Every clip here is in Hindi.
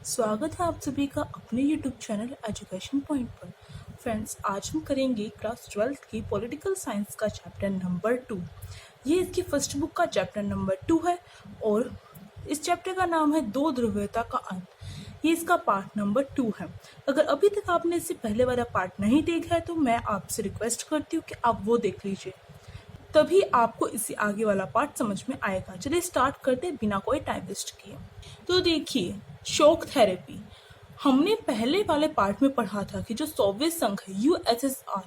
स्वागत है आप सभी का अपने YouTube चैनल एजुकेशन पॉइंट पर। फ्रेंड्स, आज हम करेंगे क्लास 12th की पॉलिटिकल साइंस का चैप्टर नंबर 2। ये इसकी फर्स्ट बुक का चैप्टर नंबर 2 है और इस चैप्टर का नाम है दो ध्रुवीयता का अंत। ये इसका पार्ट नंबर 2 है। अगर अभी तक आपने इससे पहले वाला पार्ट नहीं देखा है तो मैं आपसे रिक्वेस्ट करती हूँ कि आप वो देख लीजिए, तभी आपको इससे आगे वाला पार्ट समझ में आएगा। चलिए स्टार्ट करते बिना कोई टाइम वेस्ट किए। तो देखिए, शॉक थेरेपी हमने पहले वाले पार्ट में पढ़ा था कि जो सोवियत संघ है यूएसएसआर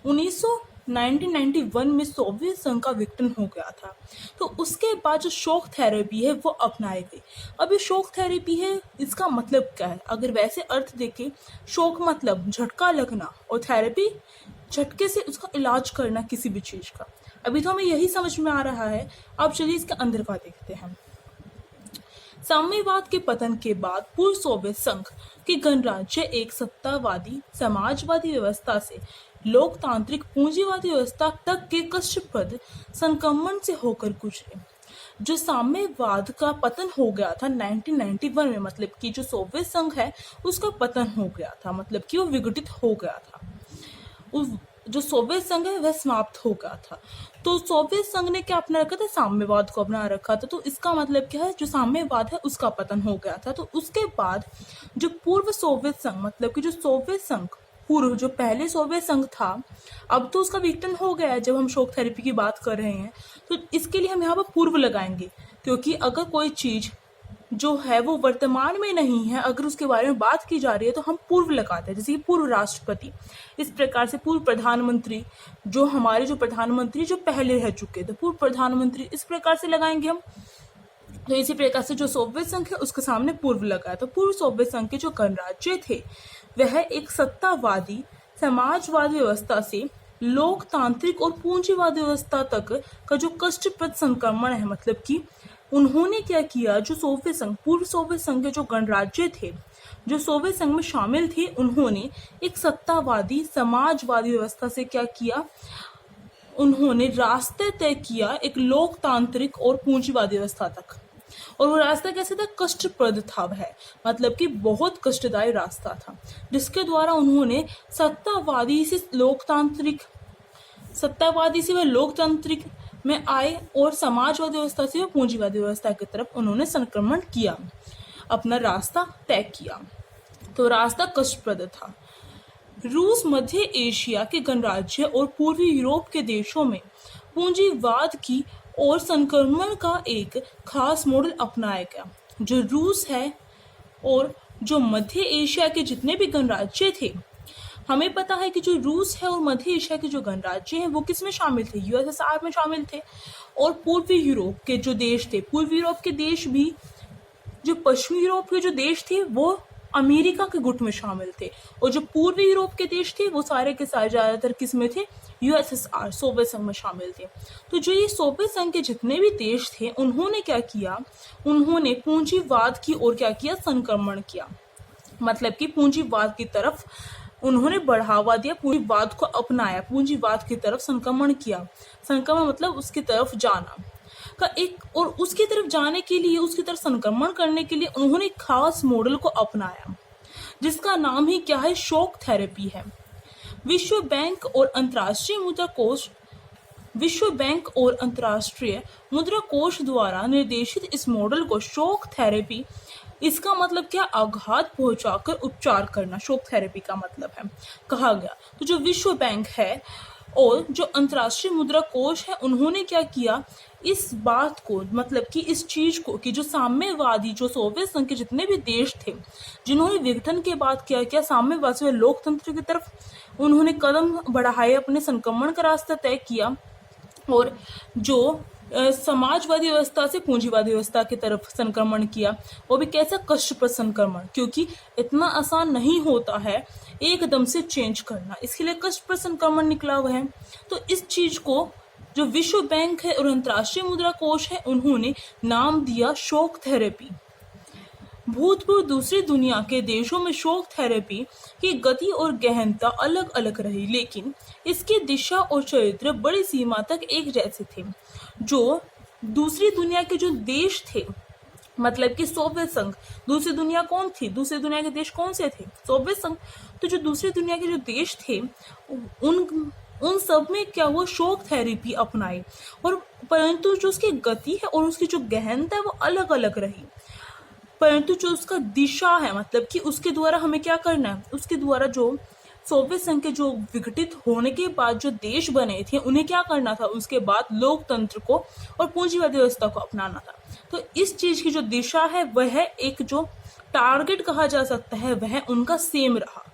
1991 में सोवियत संघ का विघटन हो गया था। तो उसके बाद जो शॉक थेरेपी है वो अपनाई गई। अब ये शॉक थेरेपी है, इसका मतलब क्या है? अगर वैसे अर्थ देखें, शॉक मतलब झटका लगना और थेरेपी झटके से उसका इलाज करना किसी भी चीज का। अभी तो हमें यही समझ में आ रहा है। अब चलिए इसके अंदर का देखते हैं। साम्यवाद के पतन के बाद पूर्व सोवियत संघ के गणराज्य एक सत्तावादी समाजवादी व्यवस्था से लोकतांत्रिक पूंजीवादी व्यवस्था तक के कष्टप्रद संक्रमण से होकर गुजरे। जो साम्यवाद का पतन हो गया था 1991 में, मतलब कि जो सोवियत संघ है उसका पतन हो गया था, मतलब कि वो विघटित हो गया था। जो सोवियत संघ है वह समाप्त हो गया था। तो सोवियत संघ ने क्या अपना रखा था? साम्यवाद को अपना रखा था। तो इसका मतलब क्या है? जो साम्यवाद है उसका पतन हो गया था। तो उसके बाद जो पूर्व सोवियत संघ, मतलब कि जो सोवियत संघ पूर्व जो पहले सोवियत संघ था, अब तो उसका विघटन हो गया है। जब हम शॉक थेरेपी की बात कर रहे हैं तो इसके लिए हम यहाँ पर पूर्व लगाएंगे, क्योंकि अगर कोई चीज जो है वो वर्तमान में नहीं है, अगर उसके बारे में बात की जा रही है तो हम पूर्व लगाते हैं। जैसे कि पूर्व राष्ट्रपति, इस प्रकार से पूर्व प्रधानमंत्री, जो हमारे जो प्रधानमंत्री जो पहले रह चुके थे, पूर्व प्रधानमंत्री, इस प्रकार से लगाएंगे हम। तो इसी प्रकार से जो सोवियत संघ है उसके सामने पूर्व लगाया। तो पूर्व सोवियत संघ के जो गणराज्य थे वह एक सत्तावादी समाजवादी व्यवस्था से लोकतांत्रिक और पूंजीवादी व्यवस्था तक का जो कष्टप्रद संक्रमण है, मतलब कि उन्होंने क्या किया, जो सोवियत संघ पूर्व सोवियत संघ के जो गणराज्य थे जो सोवियत संघ में शामिल थे, उन्होंने एक सत्तावादी समाजवादी व्यवस्था से क्या किया, उन्होंने रास्ते तय किया एक लोकतांत्रिक और पूंजीवादी व्यवस्था तक। और वो रास्ता कैसे था? कष्टप्रद था वह, मतलब कि बहुत कष्टदायी रास्ता था, जिसके द्वारा उन्होंने सत्तावादी से वह लोकतांत्रिक में आए और समाजवादी व्यवस्था से वह पूंजीवादी व्यवस्था की तरफ उन्होंने संक्रमण किया, अपना रास्ता तय किया। तो रास्ता कष्टप्रद था। रूस, मध्य एशिया के गणराज्य और पूर्वी यूरोप के देशों में पूंजीवाद की और संक्रमण का एक खास मॉडल अपनाया गया। जो रूस है और जो मध्य एशिया के जितने भी गणराज्य थे, हमें पता है कि जो रूस है और मध्य एशिया के जो गणराज्य हैं वो किस में शामिल थे? यूएसएसआर में शामिल थे। और पूर्वी यूरोप के जो देश थे, पूर्वी यूरोप के देश भी, जो पश्चिमी यूरोप के जो देश थे वो अमेरिका के गुट में शामिल थे। और जो पूर्वी यूरोप के देश थे वो सारे के सारे ज्यादातर किस में थे? यूएसएसआर, सोवियत संघ में शामिल थे। तो जो ये सोवियत संघ के जितने भी देश थे, उन्होंने क्या किया, उन्होंने पूंजीवाद की ओर क्या किया? संक्रमण किया, मतलब कि पूंजीवाद की तरफ उन्होंने बढ़ावा दिया, पूंजीवाद को अपनाया, पूंजीवाद की तरफ संक्रमण किया। संक्रमण मतलब उसकी तरफ जाना का एक, और उसकी तरफ जाने के लिए, उसकी तरफ संक्रमण करने के लिए उन्होंने एक खास मॉडल को अपनाया, जिसका नाम ही क्या है? शॉक थेरेपी है। विश्व बैंक और अंतर्राष्ट्रीय मुद्रा कोष द्वारा निर्देशित इस मॉडल को शॉक थेरेपी, इसका मतलब क्या? आघात पहुंचाकर उपचार करना, शॉक थेरेपी का मतलब है, कहा गया। तो जो विश्व बैंक है और जो अंतर्राष्ट्रीय मुद्रा कोष है, उन्होंने क्या किया, इस बात को, मतलब कि इस चीज को, कि जो साम्यवादी, जो सोवियत संघ के जितने भी देश थे जिन्होंने विघटन के बाद क्या किया, साम्यवाद से लोकतंत्र की तरफ उन्होंने कदम बढ़ाए, अपने संक्रमण का रास्ता तय किया। और जो समाजवादी व्यवस्था से पूंजीवादी व्यवस्था की तरफ संक्रमण किया, वो भी कैसा? कष्टप्रद संक्रमण, क्योंकि इतना आसान नहीं होता है एकदम से चेंज करना, इसके लिए कष्टप्रद संक्रमण निकला हुआ है। तो इस चीज को जो विश्व बैंक है और अंतर्राष्ट्रीय मुद्रा कोष है, उन्होंने नाम दिया शॉक थेरेपी। भूतपूर्व दूसरी दुनिया के देशों में शॉक थेरेपी की गति और गहनता अलग अलग रही, लेकिन इसकी दिशा और चरित्र बड़ी सीमा तक एक जैसे थे। जो दूसरी दुनिया के जो देश थे मतलब कि सोवियत संघ, दूसरी दुनिया कौन थी, दूसरी दुनिया के देश कौन से थे, सोवियत संघ। तो जो दूसरी दुनिया के जो देश थे उन उन सब में क्या हुआ, शॉक थेरेपी अपनाई। और परंतु जो उसकी गति है और उसकी जो गहनता है वो अलग अलग रही, परंतु जो उसका दिशा है, मतलब कि उसके द्वारा हमें क्या करना है, उसके द्वारा जो सोवियत संघ के जो विघटित होने के बाद जो देश बने थे उन्हें क्या करना था, उसके बाद लोकतंत्र को और पूंजीवादी व्यवस्था को अपनाना था। तो इस चीज की जो दिशा है वह एक जो टारगेट कहा जा सकता है वह उनका सेम रहा।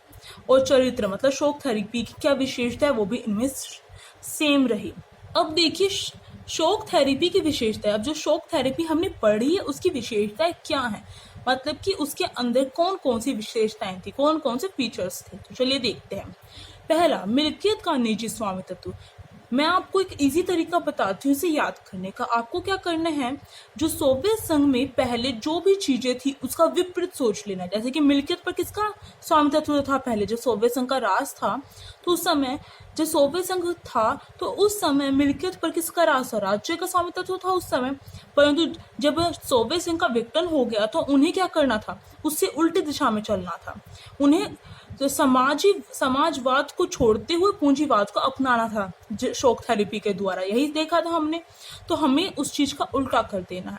और चरित्र मतलब शॉक थेरेपी की क्या विशेषता है वो भी इनमें सेम रही। अब देखिए शॉक थेरेपी की विशेषता है। अब जो शॉक थेरेपी हमने पढ़ी है उसकी विशेषताएं क्या है, मतलब कि उसके अंदर कौन कौन सी विशेषताएं थी, कौन कौन से फीचर्स थे। तो चलिए देखते हैं। पहला, मिल्कियत का निजी स्वामित्व। मैं आपको एक इजी तरीका बताती हूँ इसे याद करने का। आपको क्या करना है, जो सोवियत संघ में पहले जो भी चीजें थी उसका विपरीत सोच लेना। जैसे कि मिल्कियत पर किसका स्वामित्व था, पहले जब सोवियत संघ का राज था तो उस समय जब सोवियत संघ था तो उस समय मिल्कियत पर किसका राज था, राज्य का स्वामित्व था उस समय। परंतु जब सोवियत संघ का विघटन हो गया तो उन्हें क्या करना था, उससे उल्टी दिशा में चलना था। उन्हें तो समाजवाद को छोड़ते हुए पूंजीवाद को अपनाना था शॉक थेरेपी के द्वारा, यही देखा था हमने। तो हमें उस चीज का उल्टा कर देना है,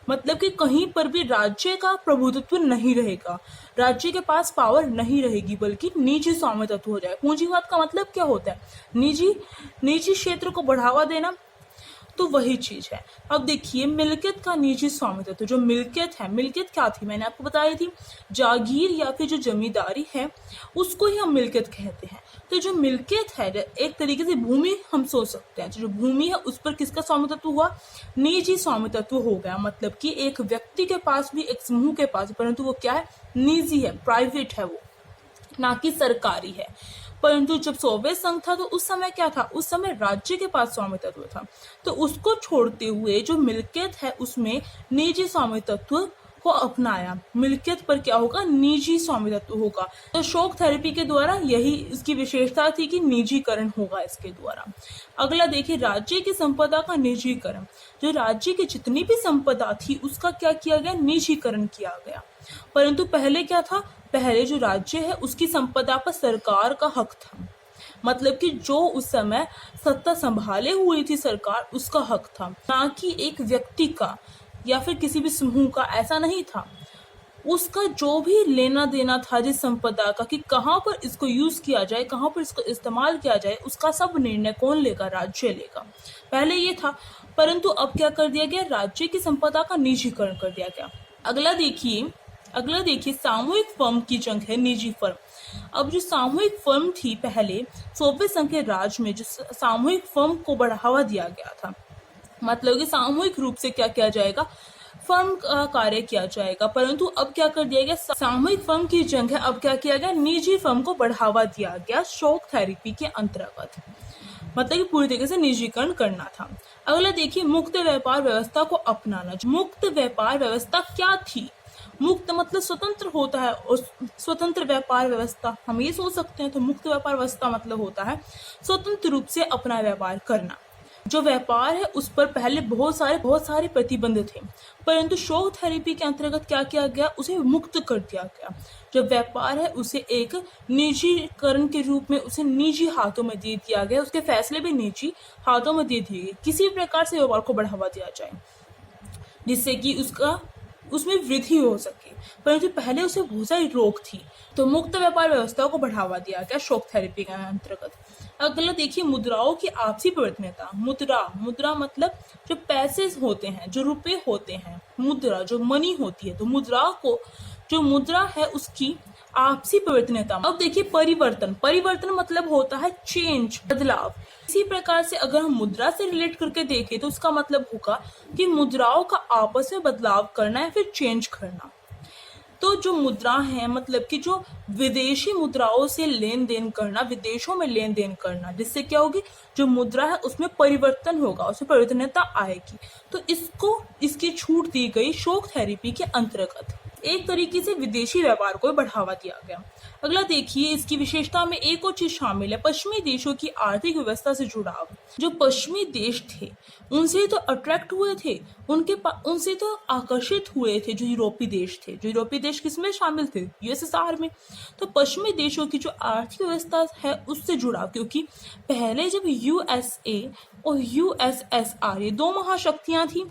मतलब कि कहीं पर भी राज्य का प्रभुत्व नहीं रहेगा, राज्य के पास पावर नहीं रहेगी, बल्कि निजी स्वामित्व हो जाए। पूंजीवाद का मतलब क्या होता है, निजी क्षेत्र को बढ़ावा देना, तो वही चीज है। अब देखिए मिल्कियत का निजी स्वामित्व। तो जो मिल्कियत है, मिल्कियत क्या थी मैंने आपको बताई थी, जागीर या फिर जो जमींदारी है उसको ही हम मिल्कियत कहते हैं। तो जो मिल्कियत है एक तरीके से भूमि हम सोच सकते हैं, जो भूमि है उस पर किसका स्वामित्व हुआ, निजी स्वामित्व हो गया। मतलब कि एक व्यक्ति के पास भी, एक समूह के पास, परंतु वो क्या है, निजी है, प्राइवेट है वो, ना कि सरकारी है। परंतु जब सोवियत संघ था तो उस समय क्या था, उस समय राज्य के पास स्वामित्व था। तो उसको छोड़ते हुए जो मिल्कियत है उसमें निजी स्वामित्व को अपनाया। मिल्कियत पर क्या होगा, निजी स्वामित्व होगा। तो शॉक थेरेपी के द्वारा यही इसकी विशेषता थी कि निजीकरण होगा इसके द्वारा। अगला देखिए, राज्य की संपदा का निजीकरण। जो राज्य की जितनी भी संपदा थी उसका क्या किया गया, निजीकरण किया गया। परंतु पहले क्या था, पहले जो राज्य है उसकी संपदा पर सरकार का हक था। मतलब कि जो उस समय सत्ता संभाले हुई थी सरकार, उसका हक था, ना कि एक व्यक्ति का या फिर किसी भी समूह का। ऐसा नहीं था, उसका जो भी लेना देना था जिस संपदा का, कि कहाँ पर इसको यूज किया जाए, कहाँ पर इसको इस्तेमाल किया जाए, उसका सब निर्णय कौन लेगा, राज्य लेगा। पहले ये था, परंतु अब क्या कर दिया गया, राज्य की संपदा का निजीकरण कर दिया गया। अगला देखिए सामूहिक फर्म की जंग है निजी फर्म। अब जो सामूहिक फर्म थी पहले सोवियत संघ के राज में, जो सामूहिक फर्म को बढ़ावा दिया गया था, मतलब कि सामूहिक रूप से क्या किया जाएगा, फर्म का कार्य किया जाएगा। परंतु अब क्या कर दिया गया, सामूहिक फर्म की जंग है, अब क्या किया गया, निजी फर्म को बढ़ावा दिया गया शॉक थेरेपी के अंतर्गत। मतलब कि पूरी तरीके से निजीकरण करना था। अगला देखिए, मुक्त व्यापार व्यवस्था को अपनाना। मुक्त व्यापार व्यवस्था क्या थी, मुक्त मतलब स्वतंत्र होता है, और स्वतंत्र व्यापार व्यवस्था हम ये सोच सकते हैं। तो मुक्त व्यापार व्यवस्था मतलब होता है स्वतंत्र रूप से अपना व्यापार करना। जो व्यापार है उस पर पहले बहुत सारे प्रतिबंध थे, परंतु शॉक थेरेपी के अंतर्गत क्या किया गया, उसे मुक्त कर दिया गया। जो व्यापार है उसे एक निजीकरण के रूप में उसे निजी हाथों में दे दिया गया, उसके फैसले भी निजी हाथों में दे दिए गए। किसी भी प्रकार से व्यापार को बढ़ावा दिया जाए जिससे कि उसमें वृद्धि हो सके, परंतु पहले उसे बहुत सारी रोक थी। तो मुक्त व्यापार व्यवस्था को बढ़ावा दिया गया शॉक थेरेपी के अंतर्गत। अगला देखिए, मुद्राओं की आपसी परिवर्तनीयता। मुद्रा मतलब जो पैसे होते हैं, जो रुपए होते हैं, मुद्रा जो मनी होती है, तो जो मुद्रा है उसकी आपसी परिवर्तनीयता। अब देखिए परिवर्तन मतलब होता है चेंज, बदलाव। इसी प्रकार से अगर हम मुद्रा से रिलेट करके देखें तो उसका मतलब होगा कि मुद्राओं का आपस में बदलाव करना या फिर चेंज करना। तो जो मुद्रा है मतलब कि जो विदेशी मुद्राओं से लेन देन करना, विदेशों में लेन देन करना, जिससे क्या होगी, जो मुद्रा है उसमें परिवर्तन होगा, उसमें परिवर्तनीयता आएगी। तो इसकी छूट दी गई शॉक थेरेपी के अंतर्गत। एक तरीके से विदेशी व्यापार को बढ़ावा दिया गया। अगला देखिए, इसकी विशेषता में एक और चीज शामिल है, पश्चिमी देशों की आर्थिक व्यवस्था से जुड़ाव। जो पश्चिमी देश थे उनसे तो अट्रैक्ट हुए थे, उनसे तो आकर्षित हुए थे जो यूरोपीय देश थे। जो यूरोपीय देश किसमें शामिल थे? यूएसएसआर में। तो पश्चिमी देशों की जो आर्थिक व्यवस्था है उससे जुड़ाव, क्योंकि पहले जब यूएसए और यूएसएसआर ये दो महाशक्तियां थी,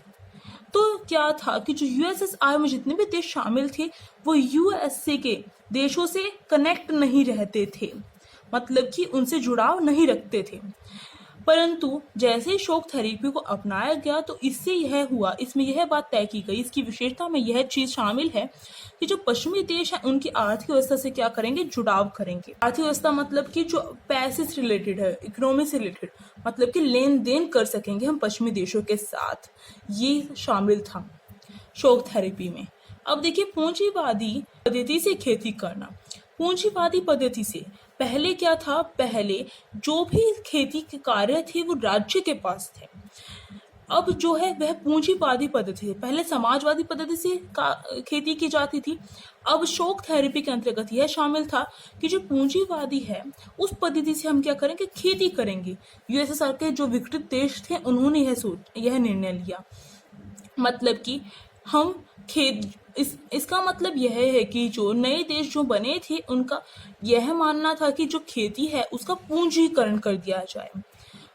तो क्या था कि जो यूएसएसआर में जितने भी देश शामिल थे वो यूएसए के देशों से कनेक्ट नहीं रहते थे, मतलब कि उनसे जुड़ाव नहीं रखते थे। परंतु जैसे ही शॉक थेरेपी को अपनाया गया तो इससे यह हुआ, इसमें यह बात तय की गई, इसकी विशेषता में यह चीज शामिल है कि जो पश्चिमी देश है उनकी आर्थिक व्यवस्था से क्या करेंगे? जुड़ाव करेंगे। आर्थिक व्यवस्था मतलब कि जो पैसे से रिलेटेड है, इकोनॉमी से रिलेटेड, मतलब कि लेन देन कर सकेंगे हम पश्चिमी देशों के साथ, ये शामिल था शॉक थेरेपी में। अब देखिए, पूंजीवादी पद्धति से खेती करना। पूंजीवादी पद्धति से पहले क्या था? पहले जो भी खेती के कार्य थे वो राज्य के पास थे। अब जो है वह पूंजीवादी पद्धति है। पहले समाजवादी पद्धति से खेती की जाती थी। अब शॉक थेरेपी के अंतर्गत यह शामिल था कि जो पूंजीवादी है उस पद्धति से हम क्या करेंगे? खेती करेंगे। यूएसएसआर के जो विकसित देश थे उन्होंने यह निर्णय लिया, मतलब कि हम इसका मतलब यह है कि जो नए देश जो बने थे उनका यह मानना था कि जो खेती है उसका पूंजीकरण कर दिया जाए,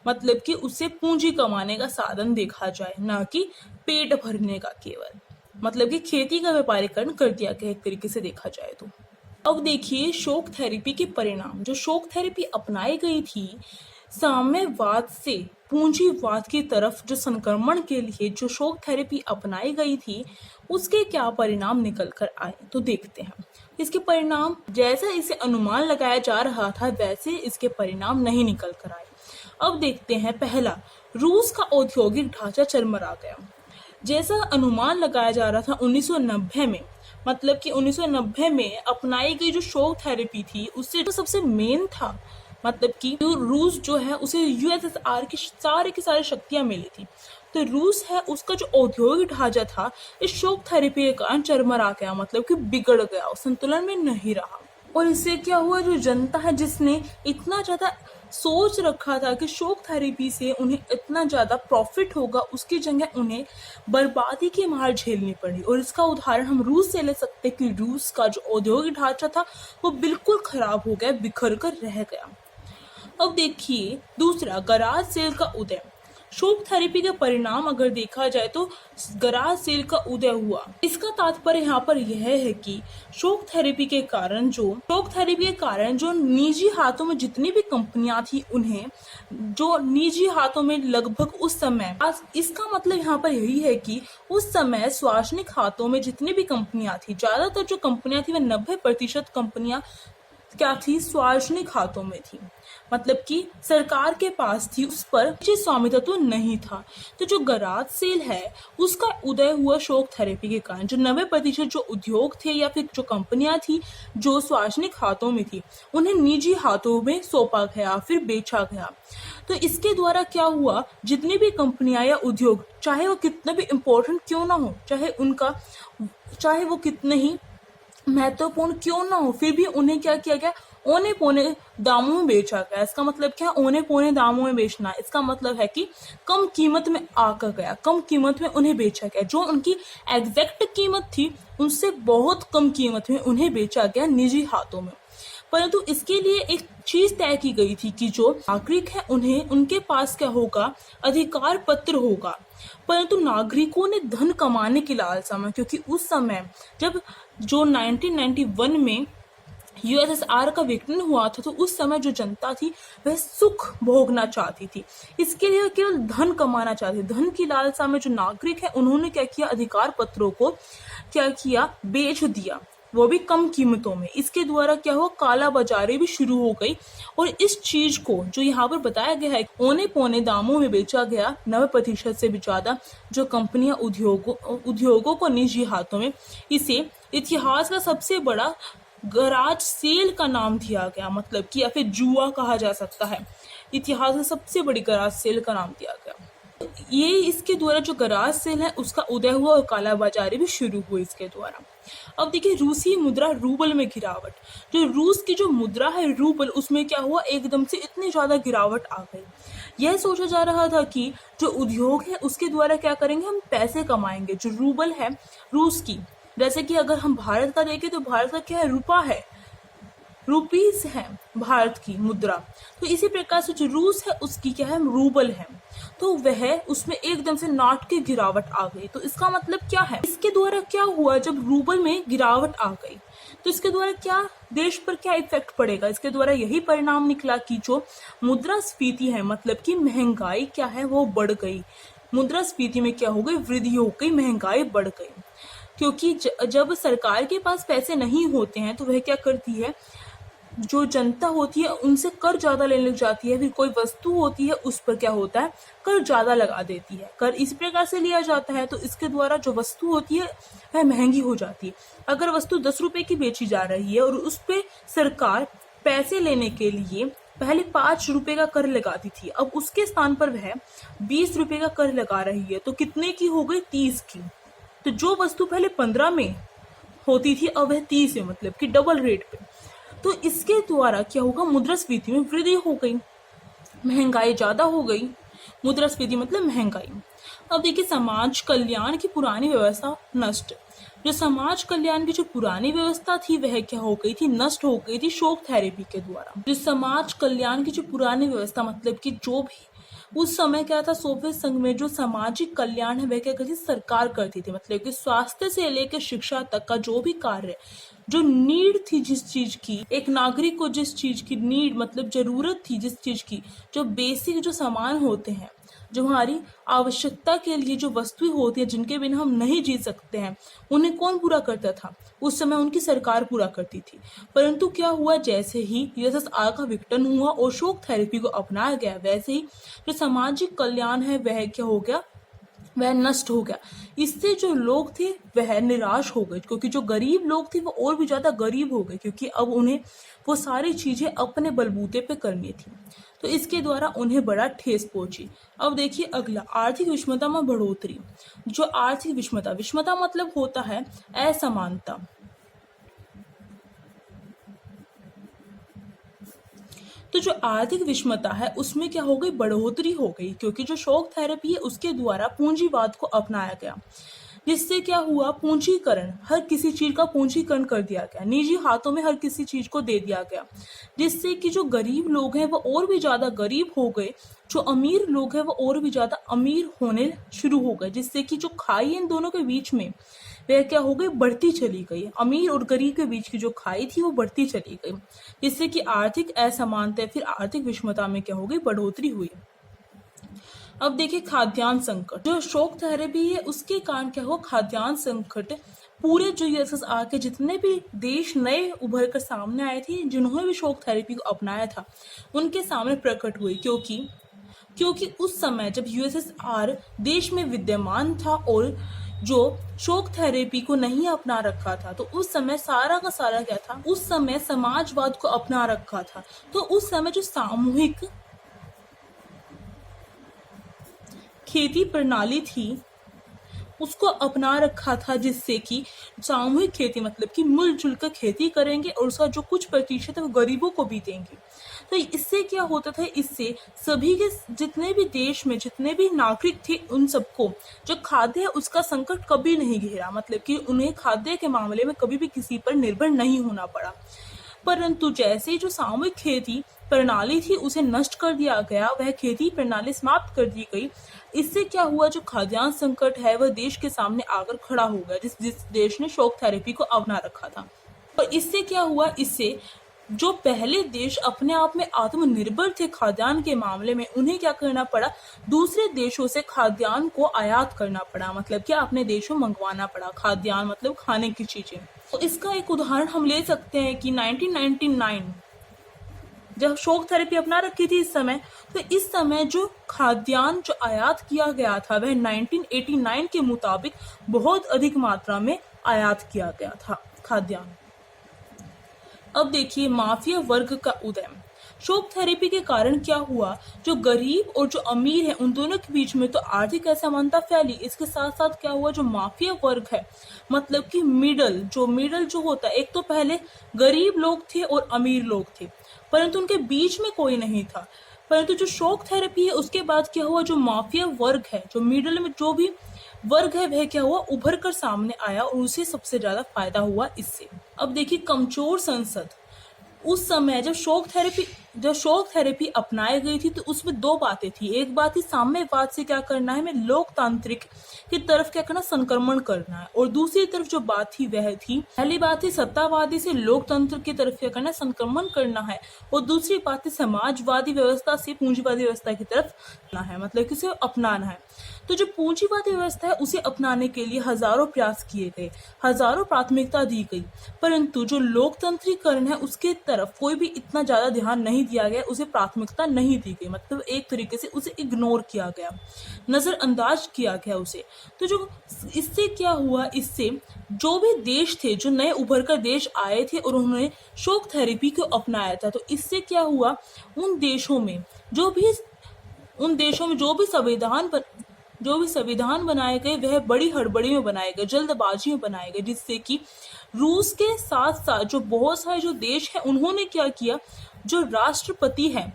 मतलब कि उससे पूंजी कमाने का साधन देखा जाए, ना कि पेट भरने का केवल, मतलब कि खेती का व्यापारीकरण कर दिया गया एक तरीके से देखा जाए तो। अब देखिए शॉक थेरेपी के परिणाम। जो शॉक थेरेपी अपनाई गई थी, साम्यवाद से पूंजीवाद की तरफ जो संक्रमण के लिए जो शॉक थेरेपी अपनाई गई थी उसके क्या परिणाम निकल कर आए, तो देखते हैं। इसके परिणाम जैसा इसे अनुमान लगाया जा रहा था वैसे इसके परिणाम नहीं निकल कर आए। अब देखते हैं, पहला, रूस का औद्योगिक ढांचा चरमरा गया। जैसा अनुमान लगाया जा रहा था 1990 में, मतलब कि 1990 में अपनाई गई जो शॉक थेरेपी थी उससे जो सबसे मेन था, मतलब कि रूस जो है उसे यूएसएसआर की सारी शक्तियां मिली थी, तो रूस है उसका जो औद्योगिक ढांचा था इस शॉक थेरेपी के कारण चरमरा गया, मतलब कि बिगड़ गया, संतुलन में नहीं रहा। और इससे क्या हुआ? जो जनता है जिसने इतना ज्यादा सोच रखा था कि शॉक थेरेपी से उन्हें इतना ज्यादा प्रॉफिट होगा, उसकी जगह उन्हें बर्बादी की मार झेलनी पड़ी। और इसका उदाहरण हम रूस से ले सकते हैं कि रूस का जो औद्योगिक ढांचा था वो बिल्कुल खराब हो गया, बिखर कर रह गया। अब देखिए दूसरा, गराज सेल का उदय। शॉक थेरेपी के परिणाम अगर देखा जाए तो गराज सेल का उदय हुआ। इसका तात्पर्य यहाँ पर यह है कि शॉक थेरेपी के कारण जो निजी हाथों में जितनी भी कंपनियां थी उन्हें जो निजी हाथों में लगभग उस समय, इसका मतलब यहाँ पर यही है कि उस समय सार्वजनिक हाथों में जितनी भी कंपनियां थी, ज्यादातर जो कंपनियां थी वह 90% कंपनियां क्या थी? सार्वजनिक हाथों में थी, मतलब कि सरकार के पास थी, उस पर निजी स्वामित्व तो नहीं था। तो जो गराज सेल है उसका उदय हुआ शॉक थेरेपी के कारण। जो 90% जो उद्योग थे या फिर जो कंपनियां थी जो सार्वजनिक हाथों में थी उन्हें निजी हाथों में सौंपा गया, फिर बेचा गया। तो इसके द्वारा क्या हुआ? जितनी भी कंपनियां या उद्योग, चाहे वो कितने भी इम्पोर्टेंट क्यों ना हो, चाहे वो कितने ही महत्वपूर्ण क्यों ना हो, फिर भी उन्हें क्या किया गया? औने पौने दामों में बेचा गया। इसका मतलब क्या? औने पौने दामों में बेचना, इसका मतलब है कि कम कीमत में आकर गया, कम कीमत में उन्हें बेचा गया। जो उनकी एग्जैक्ट कीमत थी उनसे बहुत कम कीमत में उन्हें बेचा गया निजी हाथों में। परंतु इसके लिए एक चीज तय की गई थी कि जो नागरिक है उनके पास क्या होगा? अधिकार पत्र होगा। परंतु नागरिकों ने धन कमाने की लालसा में, क्योंकि उस समय जब जो 1991 में यूएसएसआर का विघटन हुआ था तो उस समय जो जनता थी वह सुख भोगना चाहती थी, इसके लिए केवल धन कमाना चाहती थी। धन की लालसा में जो नागरिक है उन्होंने क्या किया? अधिकार पत्रों को क्या किया? बेच दिया, वो भी कम कीमतों में। इसके द्वारा क्या हुआ? काला बाजारी भी शुरू हो गई। और इस चीज को जो यहाँ पर बताया गया है औने पौने दामों में बेचा गया 90% से भी ज्यादा जो कंपनियां उद्योगों को निजी हाथों में, इसे इतिहास का सबसे बड़ा गराज सेल का नाम दिया गया, मतलब कि या फिर जुआ कहा जा सकता है। इतिहास में सबसे बड़ी गराज सेल का नाम दिया गया। ये इसके द्वारा जो गराज सेल है उसका उदय हुआ और कालाबाजारी भी शुरू हुई इसके द्वारा। अब देखिए रूसी मुद्रा रूबल में गिरावट। जो रूस की जो मुद्रा है रूबल, उसमें क्या हुआ, एकदम से इतनी ज्यादा गिरावट आ गई। यह सोचा जा रहा था कि जो उद्योग है उसके द्वारा क्या करेंगे, हम पैसे कमाएंगे। जो रूबल है रूस की, जैसे कि अगर हम भारत का देखें तो भारत का क्या है, रुपा है, रुपीस है भारत की मुद्रा। तो इसी प्रकार से जो रूस है उसकी क्या है, रूबल है। तो वह उसमें एकदम से नाट की गिरावट आ गई। तो इसका मतलब क्या है, इसके द्वारा क्या हुआ, जब रूबल में गिरावट आ गई तो इसके द्वारा क्या देश पर क्या इफेक्ट पड़ेगा, इसके द्वारा यही परिणाम निकला कि जो मुद्रास्फीति है, मतलब कि महंगाई क्या है वो बढ़ गई। मुद्रास्फीति में क्या हो गई, वृद्धि हो गई, महंगाई बढ़ गई। क्योंकि जब सरकार के पास पैसे नहीं होते हैं तो वह क्या करती है, जो जनता होती है उनसे कर ज्यादा लेने लग जाती है। फिर कोई वस्तु होती है उस पर क्या होता है, कर ज्यादा लगा देती है। कर इस प्रकार से लिया जाता है तो इसके द्वारा जो वस्तु होती है वह महंगी हो जाती है। अगर वस्तु 10 रुपए की बेची जा रही है और उस पे सरकार पैसे लेने के लिए पहले 5 रुपए का कर लगाती थी, अब उसके स्थान पर वह 20 रुपए का कर लगा रही है, तो कितने की हो गई, 30 की। तो जो वस्तु पहले 15 में होती थी अब वह 30 है, मतलब कि डबल रेट पे। तो इसके द्वारा क्या होगा, मुद्रास्फीति में वृद्धि हो गई, महंगाई ज्यादा हो गई। मुद्रास्फीति मतलब महंगाई। अब देखिए समाज कल्याण की पुरानी व्यवस्था नष्ट। जो समाज कल्याण की जो पुरानी व्यवस्था थी वह क्या हो गई थी, नष्ट हो गई थी शॉक थेरेपी के द्वारा। जो समाज कल्याण की जो पुरानी व्यवस्था, मतलब कि जो भी उस समय क्या था, सोवियत संघ में जो सामाजिक कल्याण है वह क्या करती, सरकार करती थी। मतलब कि स्वास्थ्य से लेकर शिक्षा तक का जो भी कार्य, जो नीड थी जिस चीज की, एक नागरिक को जिस चीज की नीड मतलब जरूरत थी जिस चीज की, जो बेसिक जो सामान होते हैं, जो हमारी आवश्यकता के लिए जो वस्तुएं होती है जिनके बिना हम नहीं जी सकते हैं, उन्हें कौन पूरा करता था, उस समय उनकी सरकार पूरा करती थी। परंतु क्या हुआ, जैसे ही यूएसएसआर का विघटन हुआ और शॉक थेरेपी को अपनाया गया, वैसे ही जो सामाजिक कल्याण है वह क्या हो गया, वह नष्ट हो गया। इससे जो लोग थे वह निराश हो गए, क्योंकि जो गरीब लोग थे वो और भी ज्यादा गरीब हो गए, क्योंकि अब उन्हें वो सारी चीजें अपने बलबूते पे करनी थी। तो इसके द्वारा उन्हें बड़ा ठेस पहुंची। अब देखिए अगला, आर्थिक विषमता में बढ़ोतरी। जो आर्थिक विषमता, विषमता मतलब होता है असमानता। तो जो आर्थिक विषमता है उसमें क्या हो गई, बढ़ोतरी हो गई, क्योंकि जो शॉक थेरेपी है उसके द्वारा पूंजीवाद को अपनाया गया। जिससे क्या हुआ, पूंजीकरण, हर किसी चीज का पूंजीकरण कर दिया गया, निजी हाथों में हर किसी चीज को दे दिया गया। जिससे कि जो गरीब लोग हैं वो और भी ज्यादा गरीब हो गए, जो अमीर लोग हैं वो और भी ज्यादा अमीर होने शुरू हो गए। जिससे कि जो खाई इन दोनों के बीच में वह क्या हो गई, बढ़ती चली गई। अमीर और गरीब के बीच की जो खाई थी वो बढ़ती चली गई, जिससे कि आर्थिक असमानता फिर आर्थिक विषमता में क्या हो गई, बढ़ोतरी हुई। अब देखिए खाद्यान्न संकट। जो शॉक थेरेपी है उसके कारण क्या हो, खाद्यान्न संकट पूरे जो यूएसएसआर के जितने भी देश नए उभर कर सामने आए थे, जिन्होंने भी शॉक थेरेपी को अपनाया था, उनके सामने प्रकट हुई। क्योंकि उस समय जब यूएसएसआर देश में विद्यमान था और जो शॉक थेरेपी को नहीं अपना रखा था, तो उस समय सारा का सारा क्या था, उस समय समाजवाद को अपना रखा था। तो उस समय जो सामूहिक खेती प्रणाली थी उसको अपना रखा था, जिससे कि सामूहिक खेती मतलब कि मिलजुल कर खेती करेंगे और उसका जो कुछ प्रतिशत है वो गरीबों को भी देंगे। तो इससे क्या होता था, इससे सभी के जितने भी देश में जितने भी नागरिक थे उन सबको जो खाद्य है उसका संकट कभी नहीं घेरा, मतलब कि उन्हें खाद्य के मामले में कभी भी किसी पर निर्भर नहीं होना पड़ा। परंतु जैसे ही जो सामूहिक खेती प्रणाली थी उसे नष्ट कर दिया गया, वह खेती प्रणाली समाप्त कर दी गई। इससे क्या हुआ, जो खाद्यान्न संकट है वह देश के सामने आकर खड़ा हो गया, जिस देश ने शॉक थेरेपी को अपना रखा था। और इससे क्या हुआ, इससे जो पहले देश अपने आप में आत्मनिर्भर थे खाद्यान्न के मामले में, उन्हें क्या करना पड़ा, दूसरे देशों से खाद्यान्न को आयात करना पड़ा, मतलब क्या अपने देशों मंगवाना पड़ा। खाद्यान्न मतलब खाने की चीजें। तो इसका एक उदाहरण हम ले सकते हैं कि 1999 जब शॉक थेरेपी अपना रखी थी इस समय, तो इस समय जो खाद्यान्न जो आयात किया गया था वह 1989 के मुताबिक बहुत अधिक मात्रा में आयात किया गया था खाद्यान्न। अब देखिए माफिया वर्ग का उदय। शॉक थेरेपी के कारण क्या हुआ, जो गरीब और जो अमीर है उन दोनों के बीच में तो आर्थिक असमानता फैली। इसके साथ साथ क्या हुआ, जो माफिया वर्ग है, मतलब कि मिडल जो होता है, एक तो पहले गरीब लोग थे और अमीर लोग थे, परंतु उनके बीच में कोई नहीं था। परंतु जो शॉक थेरेपी है उसके बाद क्या हुआ, जो माफिया वर्ग है, जो मिडल में जो भी वर्ग है, वह क्या हुआ, उभर कर सामने आया और उसे सबसे ज्यादा फायदा हुआ इससे। अब देखिए, कमजोर संसद। उस समय जब शॉक थेरेपी अपनाई गई थी तो उसमें दो बातें थी। एक बात थी साम्यवाद से क्या करना है, हमें लोकतांत्रिक की तरफ क्या करना, संक्रमण करना है, और दूसरी तरफ जो बात थी वह थी, पहली बात थी सत्तावादी से लोकतंत्र की तरफ क्या करना, संक्रमण करना है, और दूसरी बात थी समाजवादी व्यवस्था से पूंजीवादी व्यवस्था की तरफ करना है, मतलब कि उसे अपनाना है। तो जो पूंजीवादी व्यवस्था है उसे अपनाने के लिए हजारों प्रयास किए गए, हजारों प्राथमिकता दी गई, परंतु जो लोकतंत्रीकरण है उसके तरफ कोई भी इतना ज्यादा ध्यान नहीं दिया गया, उसे प्राथमिकता नहीं दी गई, मतलब एक तरीके से उसे इग्नोर किया गया, नजरअंदाज किया गया उसे। तो जो इससे क्या हुआ, इससे जो भी देश थे, जो नए उभर कर देश आए थे और उन्होंने शॉक थेरेपी को अपनाया था, तो इससे क्या हुआ, उन देशों में जो भी संविधान बनाए गए वह बड़ी हड़बड़ी में बनाए गए, जल्दबाजी में बनाए गए, जिससे कि रूस के साथ साथ जो बहुत सारे जो देश हैं उन्होंने क्या किया, जो राष्ट्रपति है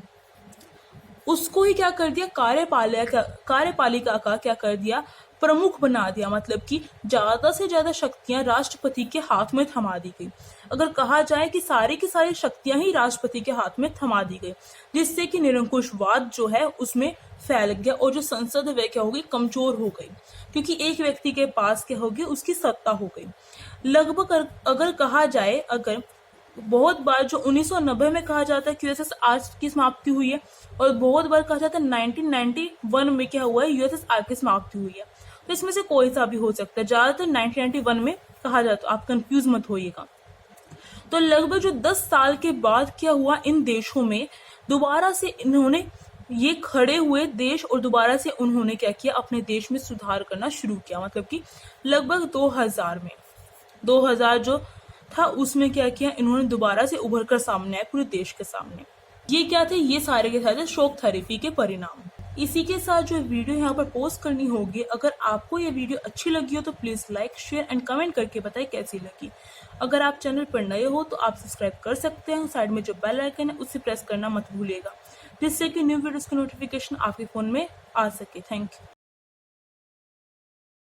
उसको ही क्या कर दिया, कार्यपालिका का क्या कर दिया, प्रमुख बना दिया, मतलब कि ज्यादा से ज्यादा शक्तियां राष्ट्रपति के हाथ में थमा दी गई। अगर कहा जाए कि सारी की सारी शक्तियां ही राष्ट्रपति के हाथ में थमा दी गई, जिससे कि निरंकुशवाद जो है उसमें फैल गया और जो संसद है वह क्या हो गई, कमजोर हो गई, क्योंकि एक व्यक्ति के पास क्या हो गया, उसकी सत्ता हो गई। लगभग अगर कहा जाए, अगर बहुत बार जो 1990 में कहा जाता है कि यूएसएस आज की समाप्ति हुई है, और बहुत बार कहा जाता है 1991 में क्या हुआ है, यूएसएसआर की समाप्ति हुई है। तो इसमें से कोई सा भी हो सकता है, ज्यादातर 1991 में कहा जाता है, आप कंफ्यूज मत होइएगा। तो लगभग जो 10 साल के बाद क्या हुआ, इन देशों में दोबारा से इन्होंने ये खड़े हुए देश और दोबारा से उन्होंने क्या किया, अपने देश में सुधार करना शुरू किया, मतलब कि लगभग 2000 जो था उसमें क्या किया, इन्होंने दोबारा से उभर कर सामने आए पूरे देश के सामने। ये क्या थे, ये सारे के सारे शॉक थेरेपी के परिणाम। इसी के साथ जो वीडियो यहाँ पर पोस्ट करनी होगी, अगर आपको ये वीडियो अच्छी लगी हो तो please like, share and comment करके बताएं कैसी लगी। अगर आप चैनल पर नए हो तो आप सब्सक्राइब कर सकते हैं, साइड में जो बेल आइकन है उसे प्रेस करना मत भूलिएगा, जिससे कि न्यू वीडियोस की नोटिफिकेशन आपके फोन में आ सके। Thank you.